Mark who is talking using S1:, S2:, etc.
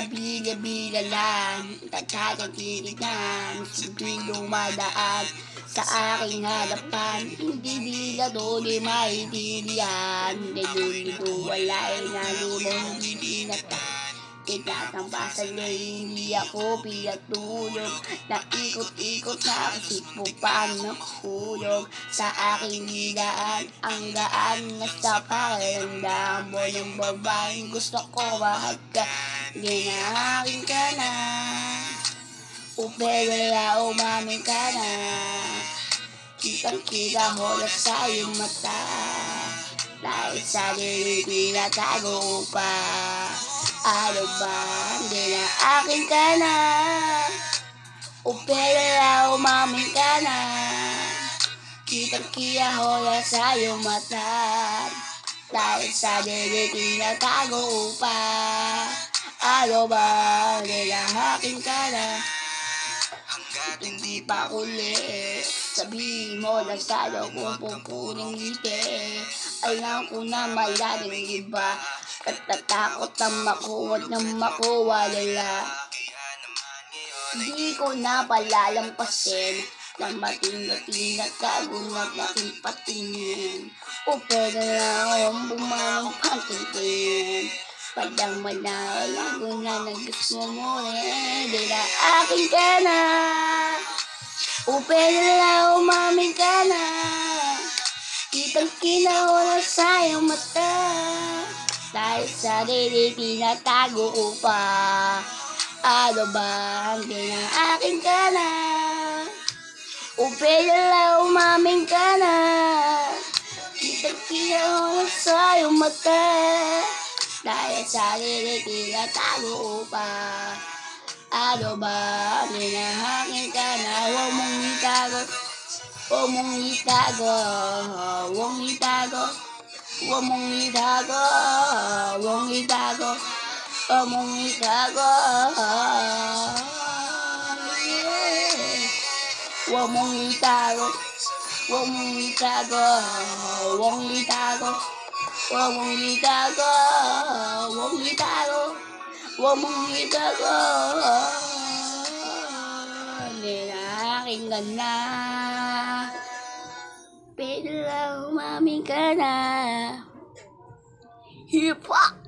S1: bila-bila lang, tagkakatigilan sa tuwing dumadaan sa aking harapan. Hindi nila doon maintindihan, nilulito wala'y nalimong hindi nata. Tinatampasan na hindi ako pinatulog, naikot-ikot na kasipupan nakahulog sa aking higaan. Ang gaan na sa pakiramdam mo ng babaeng gusto ko mahal ka, ginahakin ka na, upela umamin ka na. Kitang-kita mo na sa iyong mata, dahil sa dilim tinatago pa. Ano ba, hindi na akin ka na, upela umamin ka na. Kitang-kita mo na sa iyong mata, dahil sa dilim tinatago pa. Ano ba, hindi na akin ka na. Hanggat hindi pa ulit, sabihin mo na sa'yo kung pupuning ngiti. Alam ko na malalim iba, at natakot na makuha nila. Di ko na palalampasin na mating-dating na kagunat na aking patingin. O pwede na akong bumanong patingin, padang manala ko na gusto mo di na akin ka na, o pwede na umamin ka na. Kitang-kita ko na sa iyong mata, dahil sa dilim tinatago ko pa. Ano ba, hindi na akin ka na, o pwede na umamin ka na. Kitang-kita ko na sa iyong mata, dahil sa dilim tinatago ko pa. Ano ba, hindi na akin ka na. Huwag mong itago, huwag mong itago, huwag mong itago, huwag mong itago, huwag mong itago, huwag mong itago. Huwag mong itago, huwag mong itago, huwag mong itago, huwag mong itago, huwag mong itago, huwag mong itago. Hindi na akin ka na, pwede lang umamin ka na. Hip-hop!